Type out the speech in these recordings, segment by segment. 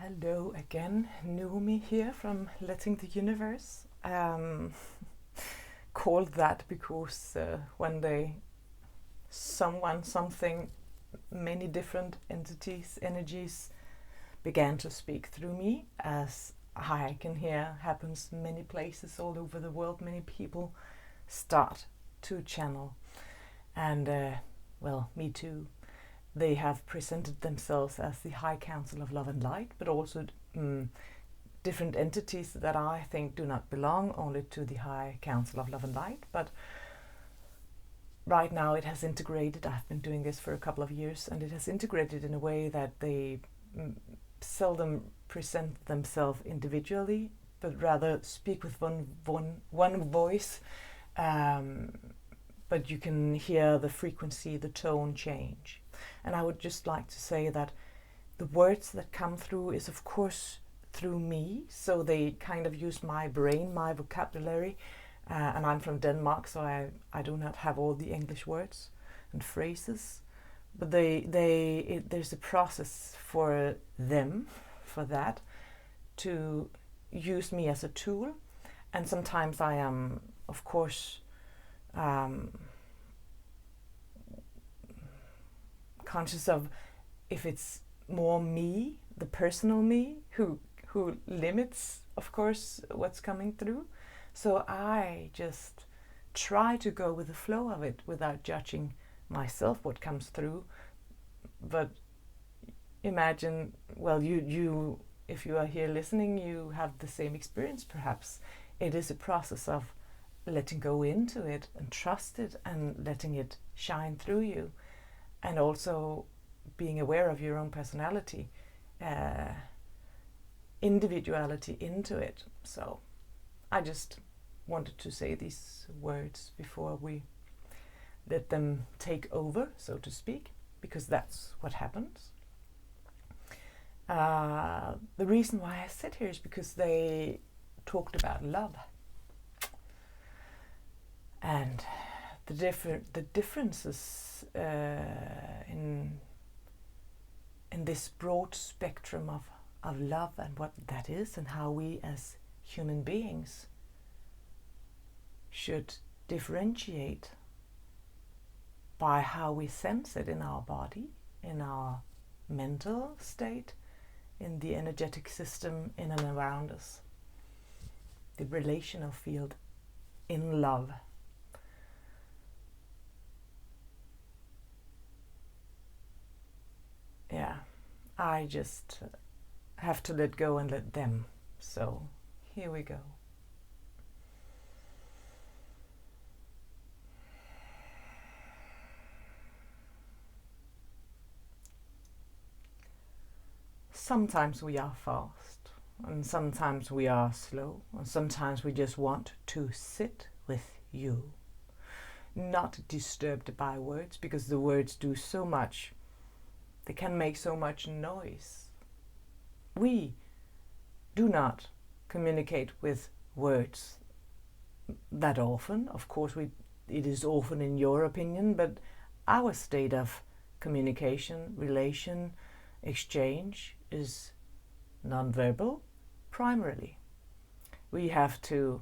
Hello again, Naomi here from Letting the Universe. Called that because one day something, many different entities, energies began to speak through me, as I can hear happens many places all over the world. Many people start to channel, and well, me too. They have presented themselves as the High Council of Love and Light, but also different entities that I think do not belong only to the High Council of Love and Light. But right now it has integrated. I've been doing this for a couple of years, and it has integrated in a way that they seldom present themselves individually, but rather speak with one voice. But you can hear the frequency, the tone change. And I would just like to say that the words that come through is of course through me, so they kind of use my brain, my vocabulary, and I'm from Denmark, so I do not have all the English words and phrases, but there's a process for them, for that, to use me as a tool. And sometimes I am, of course, conscious of if it's more me, the personal me, who limits, of course, what's coming through. So I just try to go with the flow of it without judging myself what comes through. But imagine, well, you if you are here listening, you have the same experience perhaps. It is a process of letting go into it and trust it and letting it shine through you, and also being aware of your own personality, individuality into it. So I just wanted to say these words before we let them take over, so to speak, because that's what happens. The reason why I sit here is because they talked about love and the differences in this broad spectrum of love, and what that is, and how we as human beings should differentiate by how we sense it in our body, in our mental state, in the energetic system in and around us, the relational field in love. Yeah, I just have to let go and let them. So here we go. Sometimes we are fast, and sometimes we are slow, and sometimes we just want to sit with you, not disturbed by words, because the words do so much. They can make so much noise. We do not communicate with words that often. Of course, it is often in your opinion, but our state of communication, relation, exchange is non-verbal primarily. We have to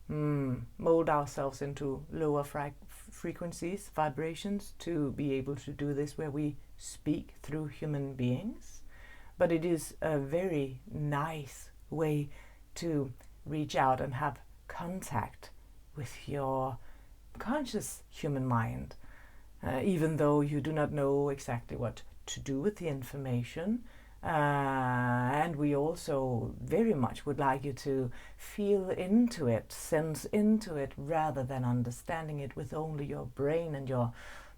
mold ourselves into lower frequencies, vibrations, to be able to do this, where we speak through human beings. But it is a very nice way to reach out and have contact with your conscious human mind, even though you do not know exactly what to do with the information. And we also very much would like you to feel into it, sense into it, rather than understanding it with only your brain and your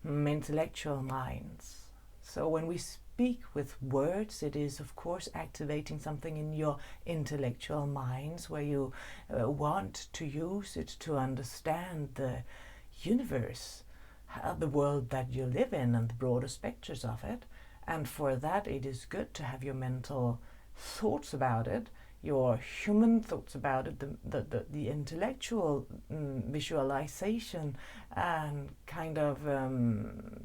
intellectual minds. So when we speak with words, it is of course activating something in your intellectual minds, where you want to use it to understand the universe, the world that you live in, and the broader spectrum of it. And for that, it is good to have your mental thoughts about it, your human thoughts about it, the intellectual visualization and kind of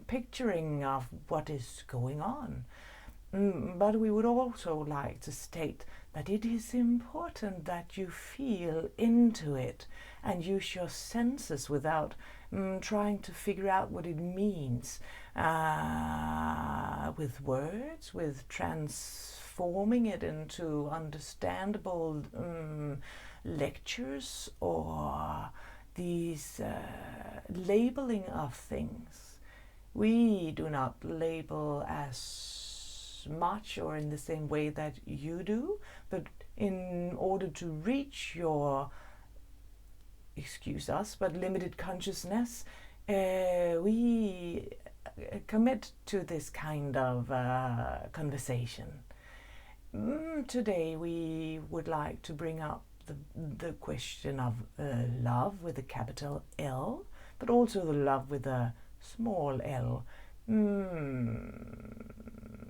picturing of what is going on. But we would also like to state that it is important that you feel into it and use your senses without trying to figure out what it means with words, with transforming it into understandable lectures or these labeling of things. We do not label as much or in the same way that you do, but in order to reach your, excuse us, but limited consciousness, we commit to this kind of conversation. Today we would like to bring up the question of love with a capital L, but also the love with a small l,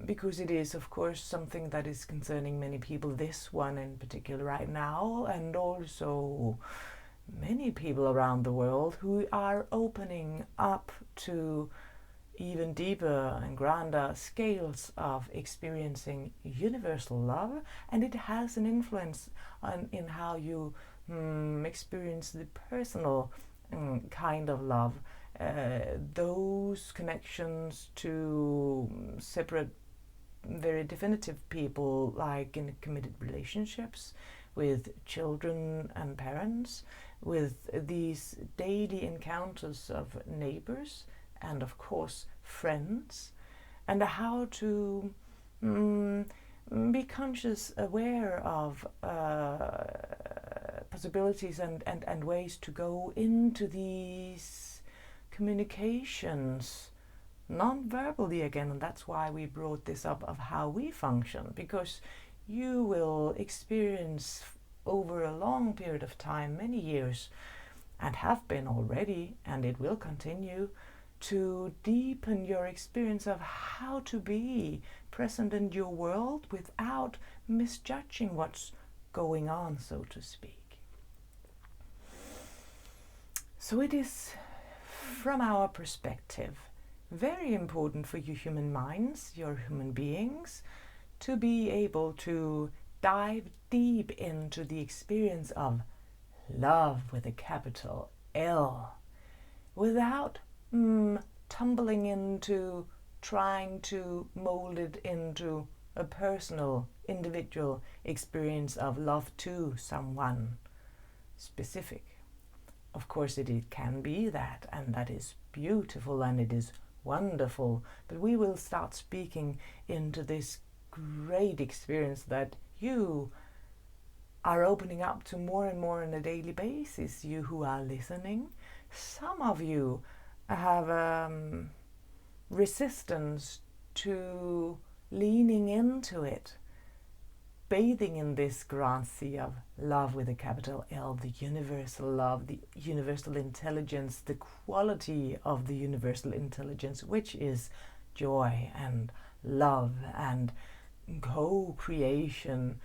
because it is of course something that is concerning many people, this one in particular right now, and also many people around the world who are opening up to even deeper and grander scales of experiencing universal love, and it has an influence in how you experience the personal kind of love. Those connections to separate, very definitive people, like in committed relationships with children and parents, with these daily encounters of neighbors and of course friends, and how to be conscious, aware of possibilities and ways to go into these communications non-verbally again. And that's why we brought this up, of how we function, because you will experience over a long period of time, many years, and have been already, and it will continue to deepen your experience of how to be present in your world without misjudging what's going on, so to speak. So it is, from our perspective, very important for you human minds, your human beings, to be able to dive deep into the experience of love with a capital L, without tumbling into trying to mold it into a personal, individual experience of love to someone specific. Of course it can be that, and that is beautiful and it is wonderful, but we will start speaking into this great experience that you are opening up to more and more on a daily basis, you who are listening. Some of you have resistance to leaning into it, bathing in this grand sea of love with a capital L, the universal love, the universal intelligence, the quality of the universal intelligence, which is joy and love and co-creation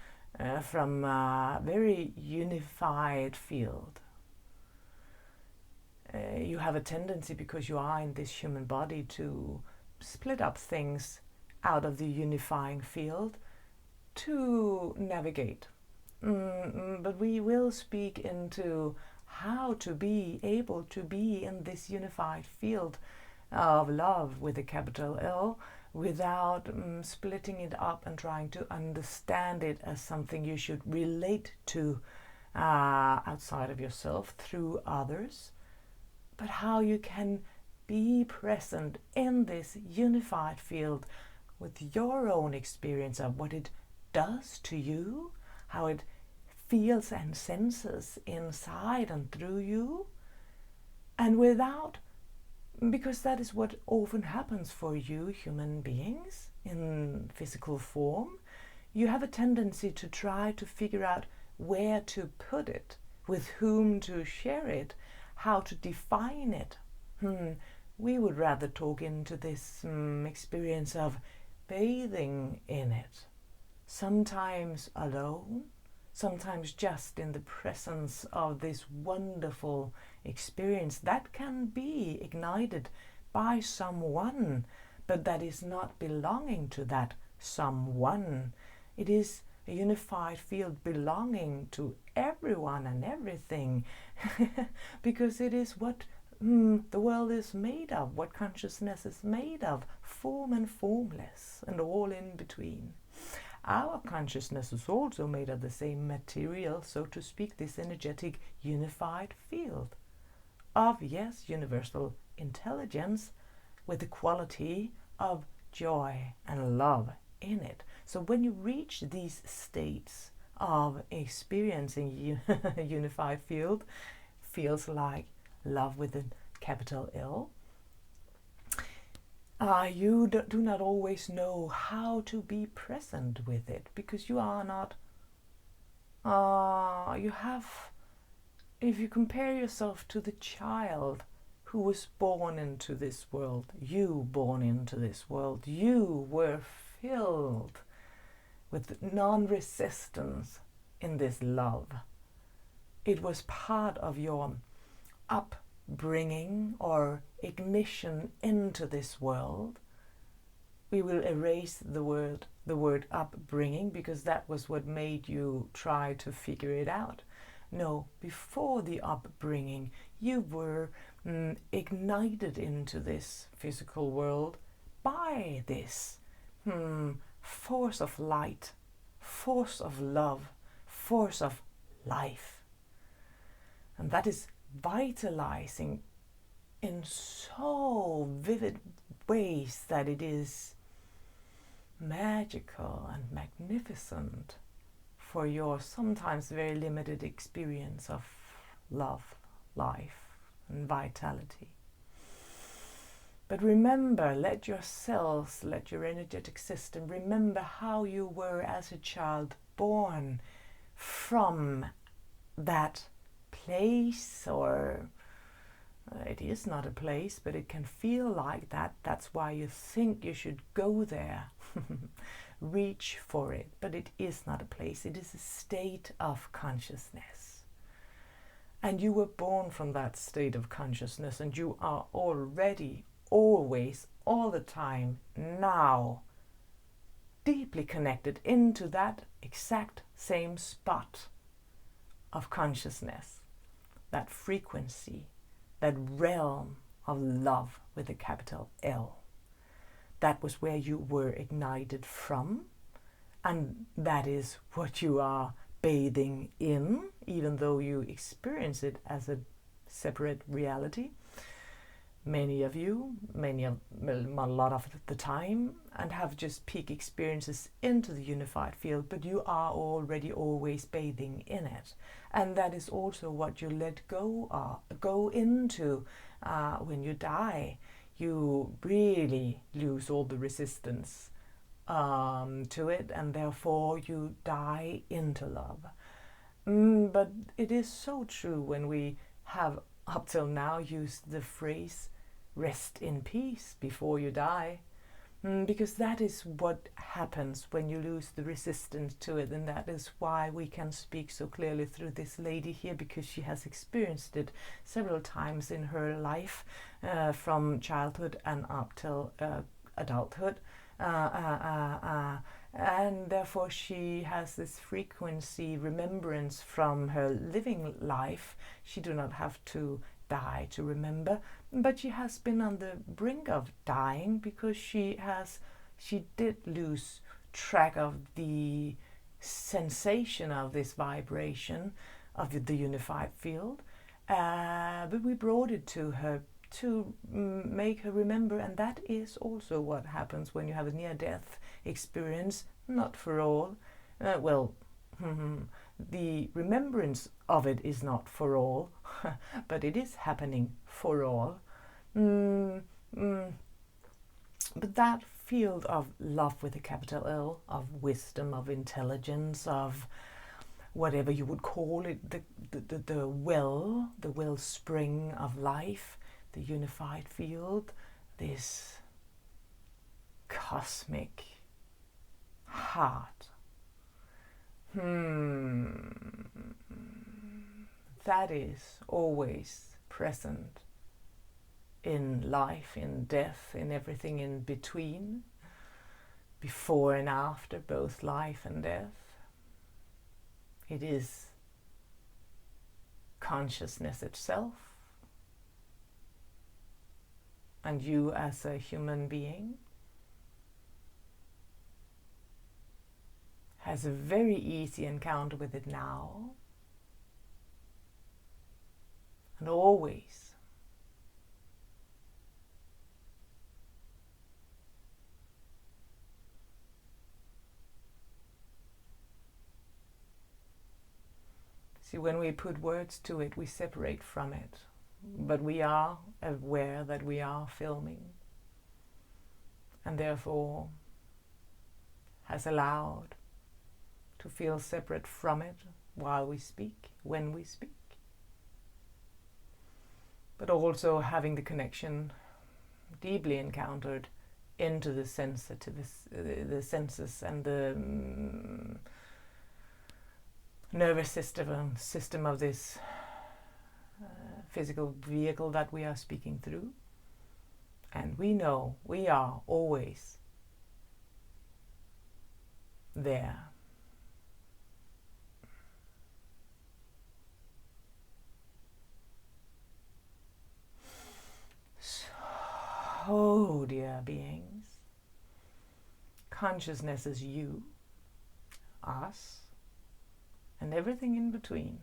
from a very unified field. You have a tendency, because you are in this human body, to split up things out of the unifying field to navigate. But we will speak into how to be able to be in this unified field of love with a capital L, without splitting it up and trying to understand it as something you should relate to outside of yourself through others, but how you can be present in this unified field with your own experience of what it does to you, how it feels and senses inside and through you, and without, because that is what often happens for you human beings in physical form, you have a tendency to try to figure out where to put it, with whom to share it, how to define it. We would rather talk into this experience of bathing in it, sometimes alone, sometimes just in the presence of this wonderful experience that can be ignited by someone, but that is not belonging to that someone. It is a unified field belonging to everyone and everything, because it is what the world is made of, what consciousness is made of, form and formless, and all in between. Our consciousness is also made of the same material, so to speak, this energetic unified field of, yes, universal intelligence with the quality of joy and love in it. So when you reach these states of experiencing a unified field, feels like love with a capital L, you do not always know how to be present with it, because you are not, if you compare yourself to the child who was born into this world, you born into this world, you were filled with non-resistance in this love. It was part of your upbringing or ignition into this world. We will erase the word upbringing, because that was what made you try to figure it out. No, before the upbringing, you were ignited into this physical world by this force of light, force of love, force of life. And that is vitalizing in so vivid ways that it is magical and magnificent for your sometimes very limited experience of love, life, and vitality. But remember, let your cells, let your energetic system remember how you were as a child, born from that place, or it is not a place, but it can feel like that. That's why you think you should go there. Reach for it, but it is not a place. It is a state of consciousness. And you were born from that state of consciousness, and you are already, always, all the time, now, deeply connected into that exact same spot of consciousness, that frequency, that realm of love with a capital L. That was where you were ignited from, and that is what you are bathing in, even though you experience it as a separate reality. Many of you, a lot of the time, and have just peak experiences into the unified field, but you are already always bathing in it. And that is also what you let go into when you die. You really lose all the resistance to it, and therefore you die into love. But it is so true when we have up till now used the phrase rest in peace before you die, because that is what happens when you lose the resistance to it. And that is why we can speak so clearly through this lady here, because she has experienced it several times in her life, from childhood and up till adulthood, and therefore she has this frequency remembrance from her living life. She do not have to die to remember, but she has been on the brink of dying, because she did lose track of the sensation of this vibration of the unified field, but we brought it to her to make her remember. And that is also what happens when you have a near-death experience. Not for all, the remembrance of it is not for all, but it is happening for all. But that field of love with a capital L, of wisdom, of intelligence, of whatever you would call it, the wellspring of life, the unified field, this cosmic heart. That is always present in life, in death, in everything in between, before and after both life and death. It is consciousness itself, and you as a human being has a very easy encounter with it now and always. See, when we put words to it, we separate from it, but we are aware that we are filming, and therefore has allowed to feel separate from it while we speak, when we speak, but also having the connection deeply encountered into the the senses and the nervous system of this physical vehicle that we are speaking through. And we know we are always there. So, dear beings, consciousness is you, us, and everything in between.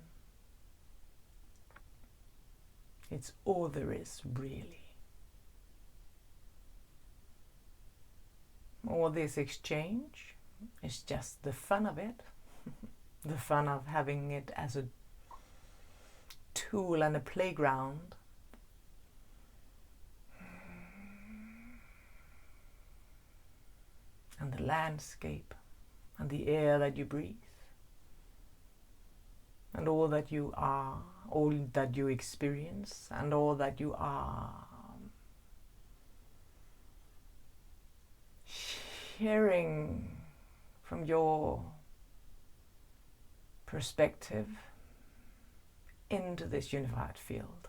It's all there is, really. All this exchange is just the fun of it, the fun of having it as a tool and a playground. And the landscape and the air that you breathe. And all that you are, all that you experience, and all that you are sharing from your perspective into this unified field.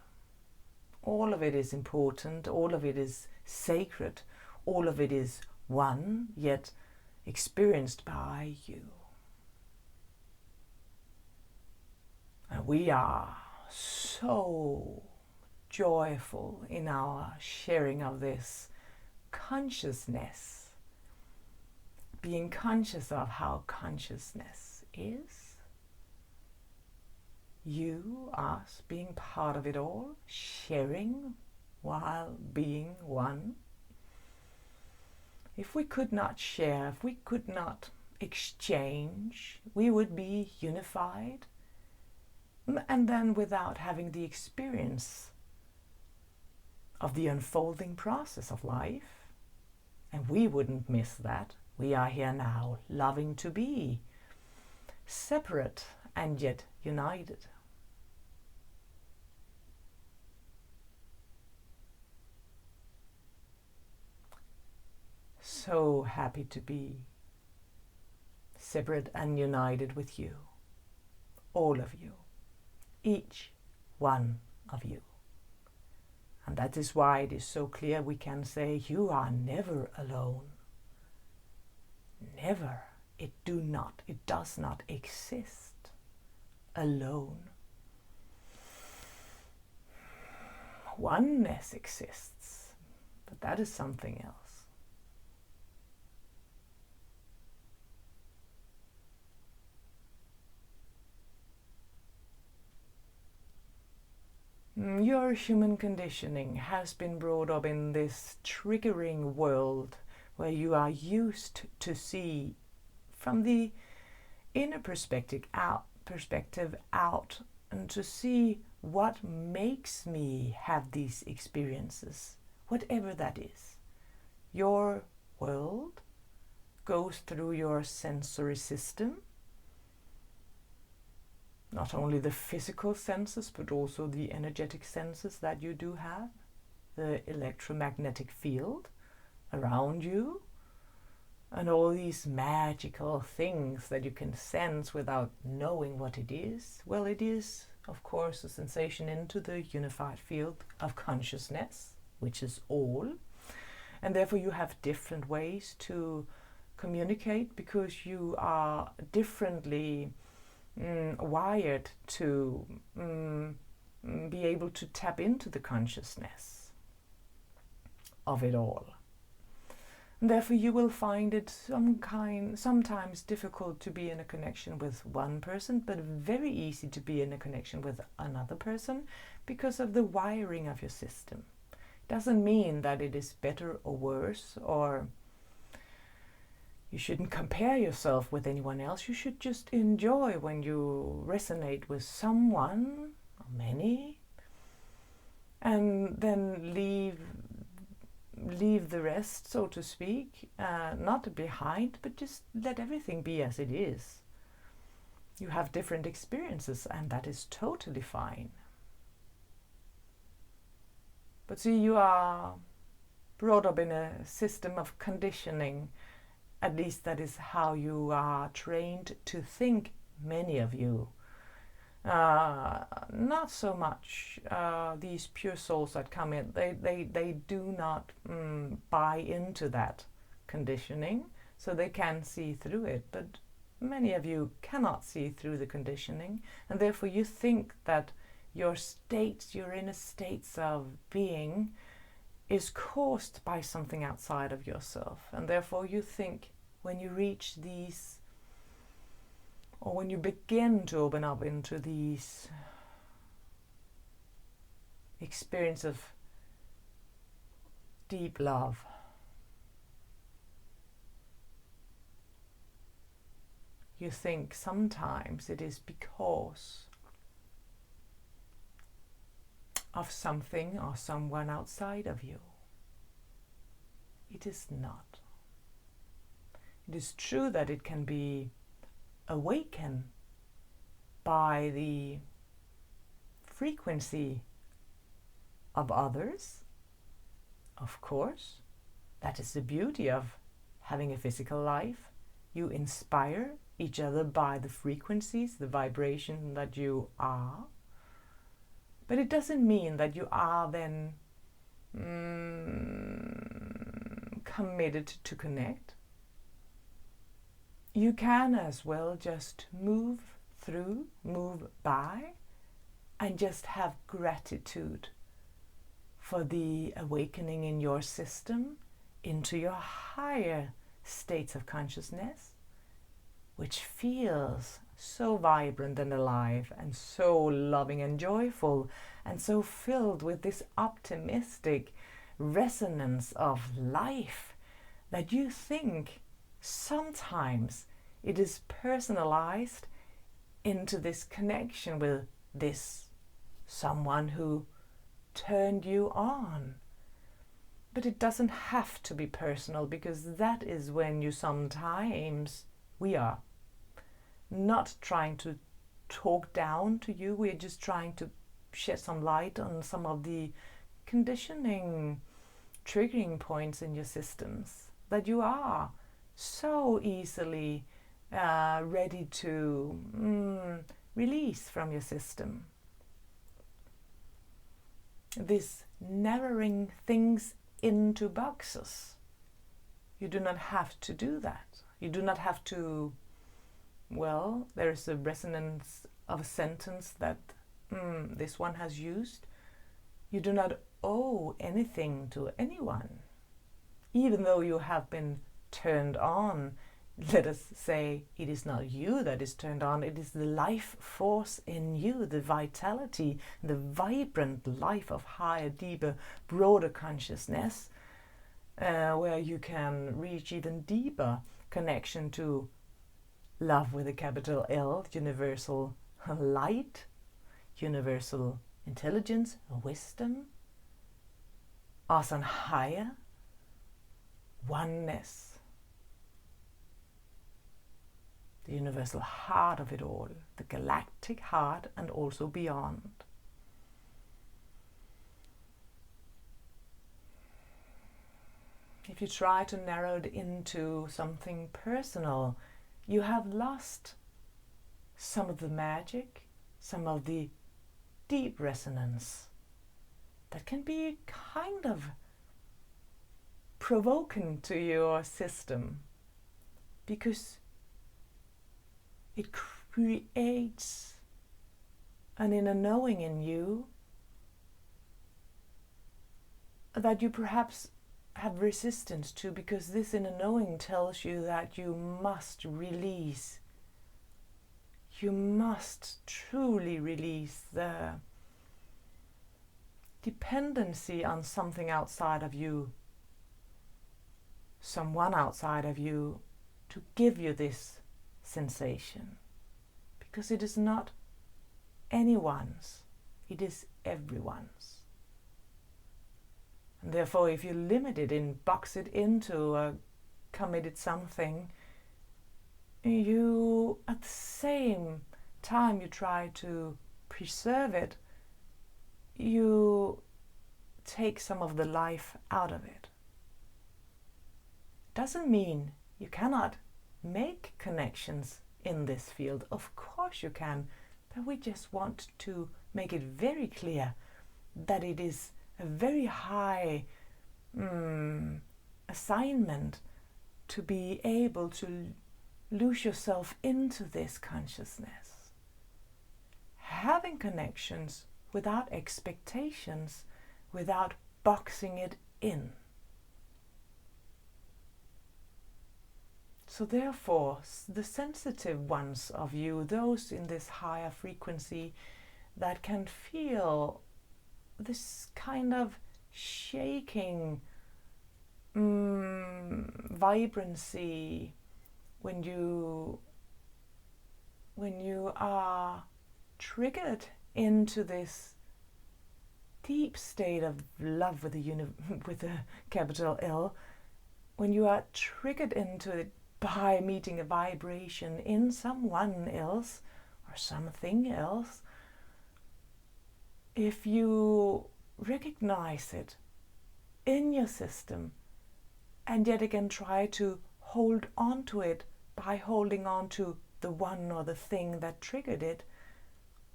All of it is important, all of it is sacred, all of it is one, yet experienced by you. And we are so joyful in our sharing of this consciousness, being conscious of how consciousness is. You, us, being part of it all, sharing while being one. If we could not share, if we could not exchange, we would be unified. And then without having the experience of the unfolding process of life. And we wouldn't miss that. We are here now, loving to be separate and yet united. So happy to be separate and united with you, all of you. Each one of you. And that is why it is so clear we can say you are never alone. Never. It does not exist alone. Oneness exists, but that is something else. Your human conditioning has been brought up in this triggering world where you are used to see from the inner perspective out and to see what makes me have these experiences, whatever that is. Your world goes through your sensory system. Not only the physical senses, but also the energetic senses that you do have, the electromagnetic field around you, and all these magical things that you can sense without knowing what it is. Well, it is, of course, a sensation into the unified field of consciousness. which is all. And therefore you have different ways to communicate because you are differently wired to be able to tap into the consciousness of it all. And therefore you will find it sometimes difficult to be in a connection with one person, but very easy to be in a connection with another person because of the wiring of your system. It doesn't mean that it is better or worse, or you shouldn't compare yourself with anyone else. You should just enjoy when you resonate with someone, or many, and then leave the rest, so to speak, not behind, but just let everything be as it is. You have different experiences, and that is totally fine. But see, you are brought up in a system of conditioning. At least that is how you are trained to think, many of you. Not so much these pure souls that come in. They do not buy into that conditioning, so they can see through it. But many of you cannot see through the conditioning, and therefore you think that your inner states of being is caused by something outside of yourself. And therefore you think when you reach these, or when you begin to open up into these experience of deep love, you think sometimes it is because of something or someone outside of you. It is not. It is true that it can be awakened by the frequency of others, of course. That is the beauty of having a physical life. You inspire each other by the frequencies, the vibration that you are. But it doesn't mean that you are then committed to connect. You can as well just move through, move by, and just have gratitude for the awakening in your system into your higher states of consciousness, which feels so vibrant and alive and so loving and joyful and so filled with this optimistic resonance of life that you think sometimes it is personalized into this connection with this someone who turned you on. But it doesn't have to be personal, because that is when we are not trying to talk down to you. We're just trying to shed some light on some of the conditioning, triggering points in your systems that you are so easily ready to release from your system. This narrowing things into boxes. You do not have to do that. You do not have to, there is a resonance of a sentence that this one has used. You do not owe anything to anyone. Even though you have been turned on, let us say it is not you that is turned on, it is the life force in you, the vitality, the vibrant life of higher, deeper, broader consciousness, where you can reach even deeper connection to love with a capital L, universal light, universal intelligence, wisdom, us on higher, oneness, the universal heart of it all, the galactic heart, and also beyond. If you try to narrow it into something personal, you have lost some of the magic, some of the deep resonance that can be kind of provoking to your system, because it creates an inner knowing in you that you perhaps have resistance to, because this inner knowing tells you that you must release. You must truly release the dependency on something outside of you, someone outside of you, to give you this sensation. Because it is not anyone's, it is everyone's. And therefore, if you limit it and box it into a committed something, you, at the same time you try to preserve it, you take some of the life out of it. Doesn't mean you cannot make connections in this field. Of course you can, but we just want to make it very clear that it is a very high assignment to be able to lose yourself into this consciousness. Having connections without expectations, without boxing it in. So therefore, the sensitive ones of you, those in this higher frequency that can feel this kind of shaking vibrancy when you are triggered into this deep state of love with a capital L, when you are triggered into it by meeting a vibration in someone else or something else, if you recognize it in your system and yet again try to hold on to it by holding on to the one or the thing that triggered it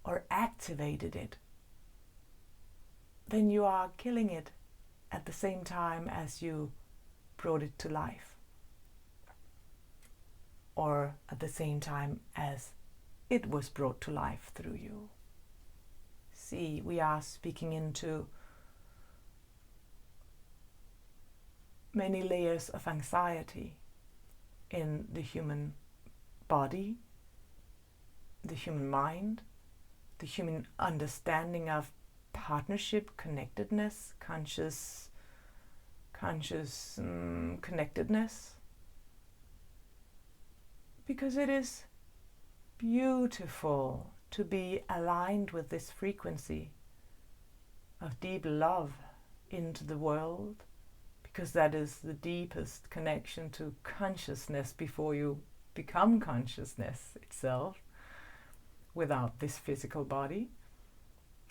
or activated it, then you are killing it at the same time as you brought it to life, or at the same time as it was brought to life through you. See, we are speaking into many layers of anxiety in the human body, the human mind, the human understanding of partnership, connectedness, conscious connectedness. Because it is beautiful to be aligned with this frequency of deep love into the world, because that is the deepest connection to consciousness before you become consciousness itself, without this physical body,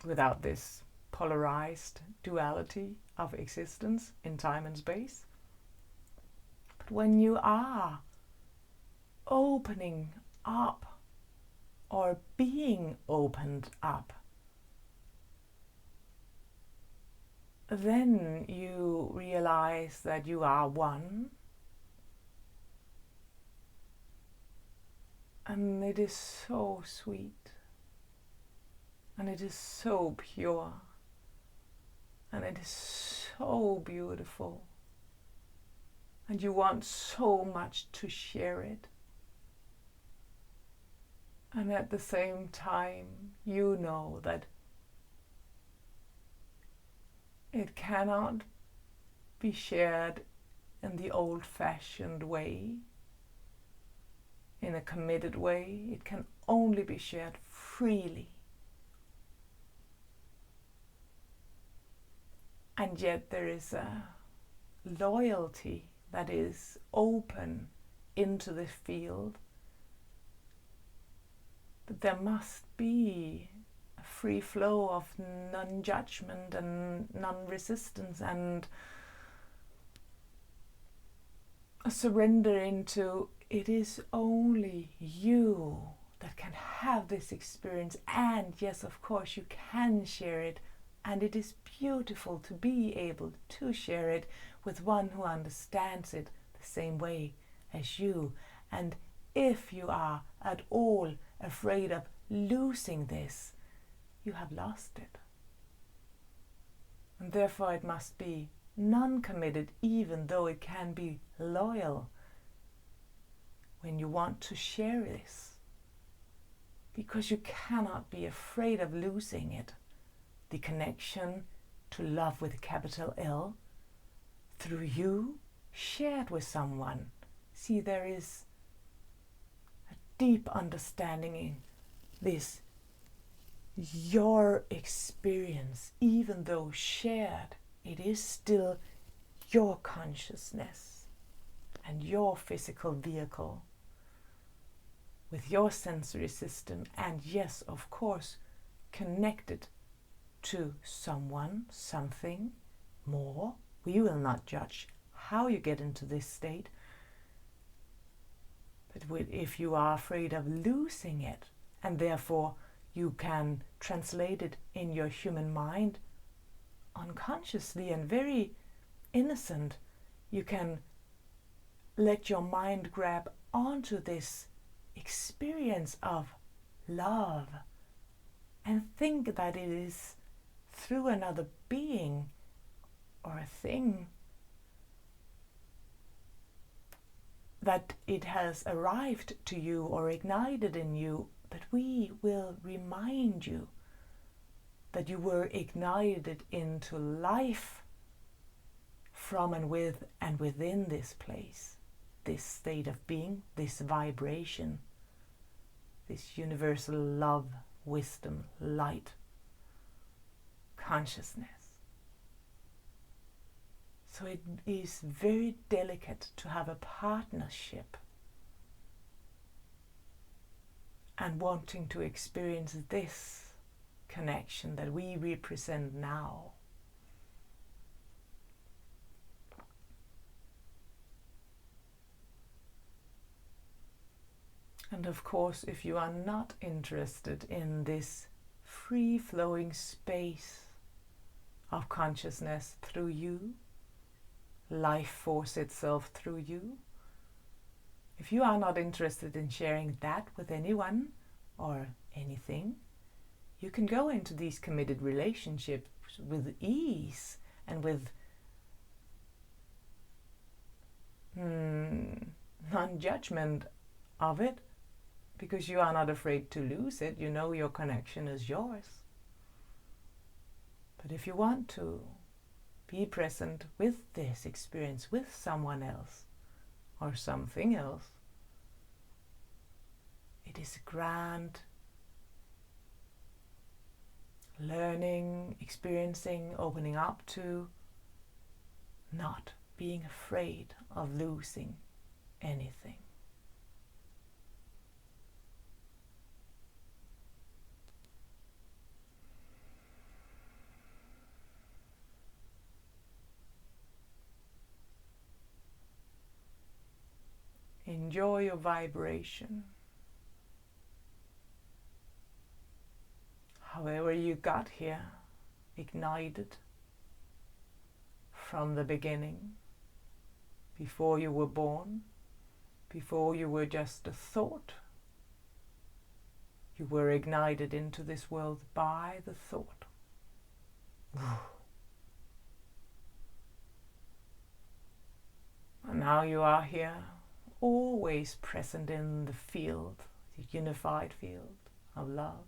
without this polarized duality of existence in time and space. But when you are opening up or being opened up, then you realize that you are one, and it is so sweet, and it is so pure, and it is so beautiful, and you want so much to share it. And at the same time, you know that it cannot be shared in the old-fashioned way, in a committed way. It can only be shared freely. And yet there is a loyalty that is open into the field. But there must be a free flow of non-judgment and non-resistance, and a surrender into it is only you that can have this experience. And yes, of course, you can share it And it is beautiful to be able to share it with one who understands it the same way as you. And if you are at all afraid of losing this, you have lost it. And therefore it must be non-committed, even though it can be loyal when you want to share this. Because you cannot be afraid of losing it. The connection to love with a capital L through you shared with someone. See, there is a deep understanding in this. Your experience, even though shared, it is still your consciousness and your physical vehicle with your sensory system, and yes, of course, connected to someone, something more. We will not judge how you get into this state, but if you are afraid of losing it, and therefore you can translate it in your human mind unconsciously and very innocent, you can let your mind grab onto this experience of love and think that it is through another being or a thing that it has arrived to you or ignited in you. But we will remind you that you were ignited into life from and with and within this place, this state of being, this vibration, this universal love, wisdom, light, consciousness. So it is very delicate to have a partnership and wanting to experience this connection that we represent now. And of course, if you are not interested in this free-flowing space of consciousness through you, life force itself through you, if you are not interested in sharing that with anyone or anything, you can go into these committed relationships with ease and with non-judgment of it, because you are not afraid to lose it. You know your connection is yours. But if you want to be present with this experience with someone else or something else, it is a grand learning, experiencing, opening up to, not being afraid of losing anything. Enjoy your vibration. However you got here, ignited from the beginning, before you were born, before you were just a thought. You were ignited into this world by the thought. And now you are here, always present in the field, the unified field of love,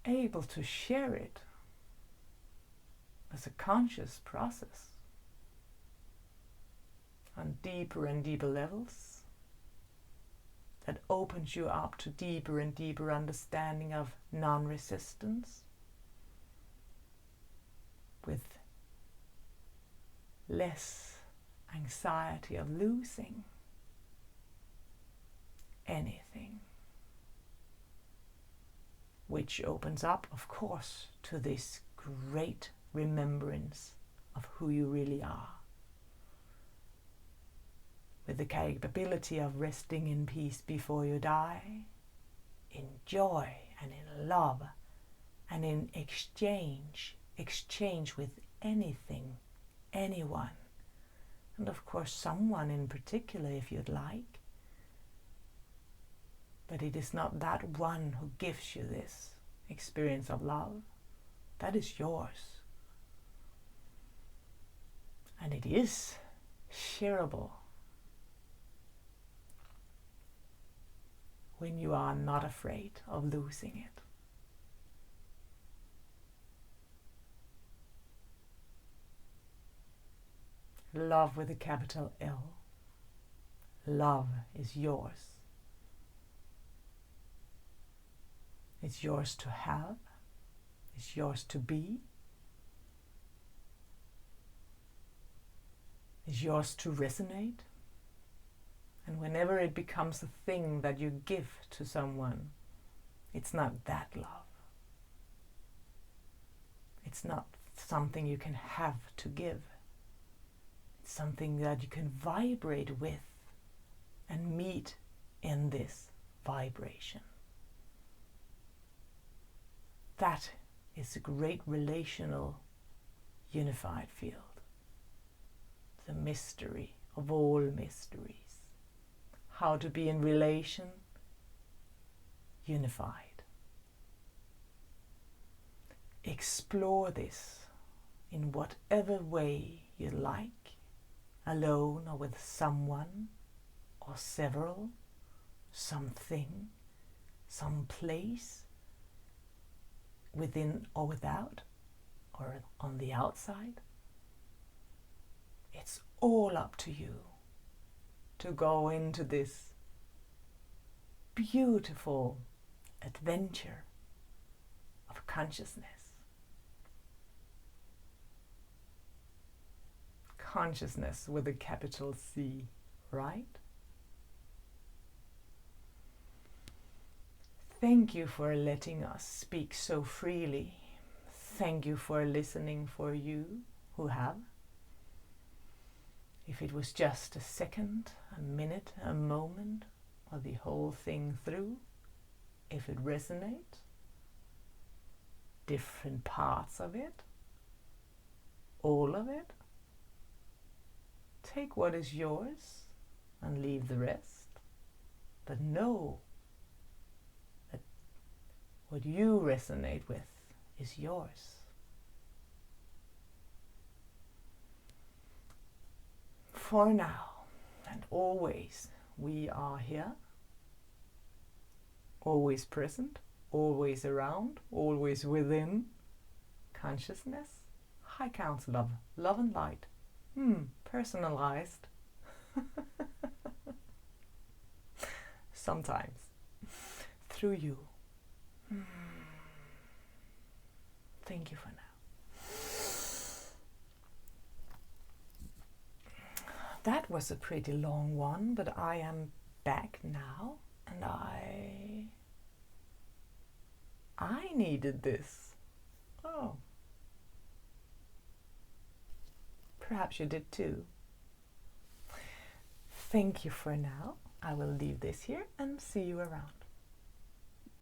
able to share it as a conscious process on deeper and deeper levels that opens you up to deeper and deeper understanding of non-resistance, with less anxiety of losing anything, which opens up, of course, to this great remembrance of who you really are, with the capability of resting in peace before you die, in joy and in love And in exchange with anything, anyone, and of course someone in particular if you'd like. But it is not that one who gives you this experience of love. That is yours. And it is shareable when you are not afraid of losing it. Love with a capital L. Love is yours. It's yours to have. It's yours to be. It's yours to resonate. And whenever it becomes a thing that you give to someone, it's not that love. It's not something you can have to give. It's something that you can vibrate with and meet in this vibration. That is a great relational unified field. The mystery of all mysteries. How to be in relation, unified. Explore this in whatever way you like, alone or with someone or several, something, some place, within or without, or on the outside. It's all up to you to go into this beautiful adventure of consciousness. Consciousness with a capital C, right? Thank you for letting us speak so freely. Thank you for listening, for you who have. If it was just a second, a minute, a moment, or the whole thing through, if it resonates, different parts of it, all of it, take what is yours and leave the rest, but know that what you resonate with is yours. For now and always, we are here, always present, always around, always within consciousness. High council of love and light. Personalized. Sometimes. Through you. Thank you for now. That was a pretty long one, but I am back now, and I needed this. Oh. Perhaps you did too. Thank you for now. I will leave this here and see you around.